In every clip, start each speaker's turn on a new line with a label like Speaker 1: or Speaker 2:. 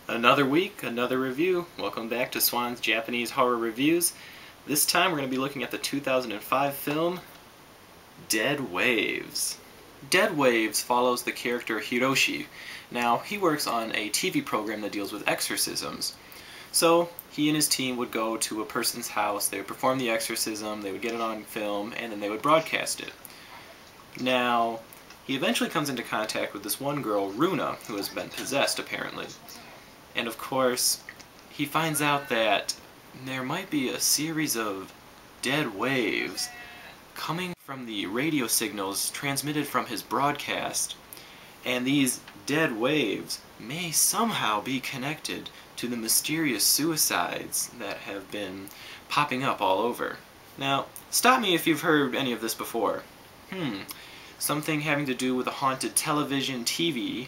Speaker 1: Another week, another review. Welcome back to Swan's Japanese Horror Reviews. This time we're going to be looking at the 2005 film Dead Waves. Dead Waves follows the character Hiroshi. Now, he works on a TV program that deals with exorcisms. So, he and his team would go to a person's house, they would perform the exorcism, they would get it on film, and then they would broadcast it. Now, he eventually comes into contact with this one girl, Runa, who has been possessed, apparently. And of course, he finds out that there might be a series of dead waves coming from the radio signals transmitted from his broadcast, and these dead waves may somehow be connected to the mysterious suicides that have been popping up all over. Now, stop me if you've heard any of this before. Something having to do with a haunted television, TV,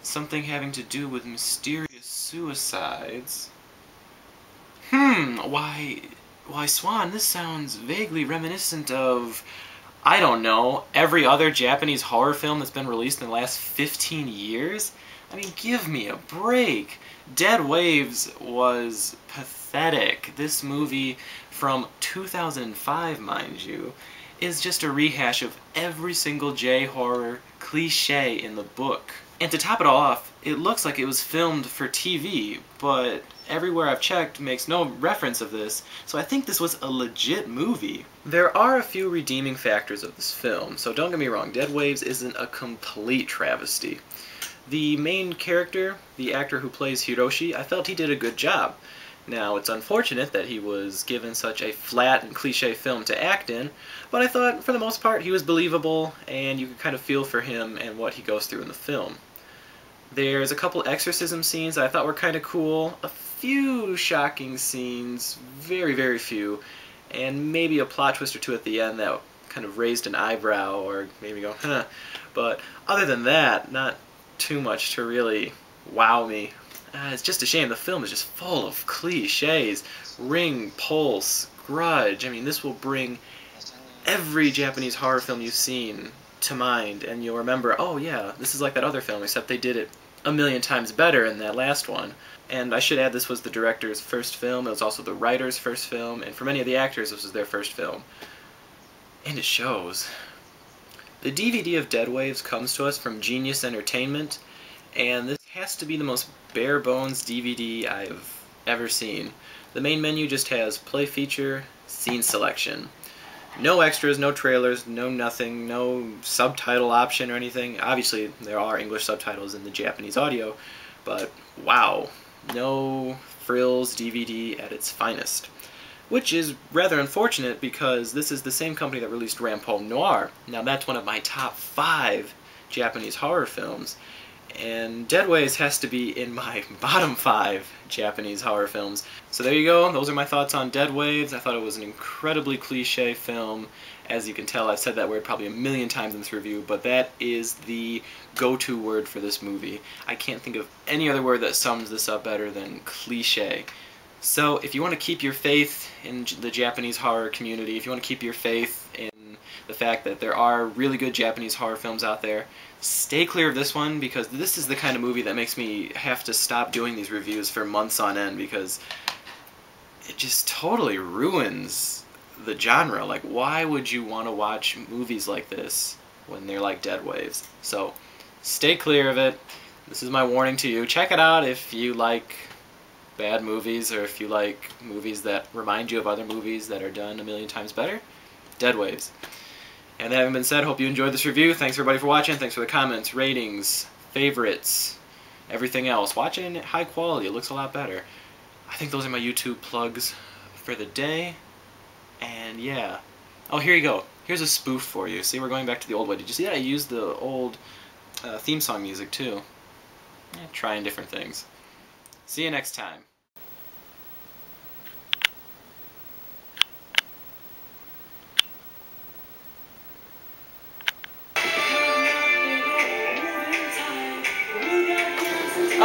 Speaker 1: something having to do with mysterious suicides. Why Swan, this sounds vaguely reminiscent of, I don't know, every other Japanese horror film that's been released in the last 15 years? I mean, give me a break. Dead Waves was pathetic. This movie from 2005, mind you, is just a rehash of every single J-horror cliche in the book. And to top it all off, it looks like it was filmed for TV, but everywhere I've checked makes no reference of this, so I think this was a legit movie. There are a few redeeming factors of this film, so don't get me wrong, Dead Waves isn't a complete travesty. The main character, the actor who plays Hiroshi, I felt he did a good job. Now, it's unfortunate that he was given such a flat and cliche film to act in, but I thought, for the most part, he was believable, and you could kind of feel for him and what he goes through in the film. There's a couple exorcism scenes that I thought were kind of cool, a few shocking scenes, very, very few, and maybe a plot twist or two at the end that kind of raised an eyebrow or made me go, huh. But other than that, not too much to really wow me. It's just a shame. The film is just full of cliches. Ring, Pulse, Grudge. I mean, this will bring every Japanese horror film you've seen to mind, and you'll remember, oh yeah, this is like that other film, except they did it a million times better in that last one. And I should add, this was the director's first film. It was also the writer's first film, and for many of the actors, this was their first film. And it shows. The DVD of Dead Waves comes to us from Genius Entertainment, and this has to be the most bare-bones DVD I've ever seen. The main menu just has play feature, scene selection. No extras, no trailers, no nothing, no subtitle option or anything. Obviously, there are English subtitles in the Japanese audio, but wow, no frills DVD at its finest. Which is rather unfortunate because this is the same company that released Rampome Noir. Now that's one of my top 5 Japanese horror films, and Dead Waves has to be in my bottom 5 Japanese horror films. So there you go, those are my thoughts on Dead Waves. I thought it was an incredibly cliche film. As you can tell, I've said that word probably a million times in this review, but that is the go-to word for this movie. I can't think of any other word that sums this up better than cliche. So if you want to keep your faith in the Japanese horror community, if you want to keep your faith in the fact that there are really good Japanese horror films out there, stay clear of this one, because this is the kind of movie that makes me have to stop doing these reviews for months on end, because it just totally ruins the genre. Like, why would you want to watch movies like this when they're like Dead Waves? So stay clear of it. This is my warning to you. Check it out if you like bad movies, or if you like movies that remind you of other movies that are done a million times better. Dead Waves. And that having been said, hope you enjoyed this review. Thanks everybody for watching. Thanks for the comments, ratings, favorites, everything else. Watch it in high quality. It looks a lot better. I think those are my YouTube plugs for the day. And yeah. Oh, here you go. Here's a spoof for you. See, we're going back to the old way. Did you see that I used the old theme song music too? Trying different things. See you next time.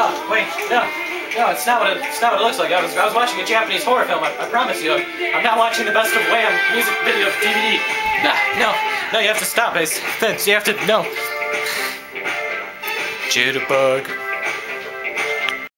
Speaker 1: Oh, wait, no, it's not what it looks like. I was watching a Japanese horror film. I promise you, I'm not watching the Best of Wham music video DVD. No, you have to stop, Ace. You have to, no. Jitterbug.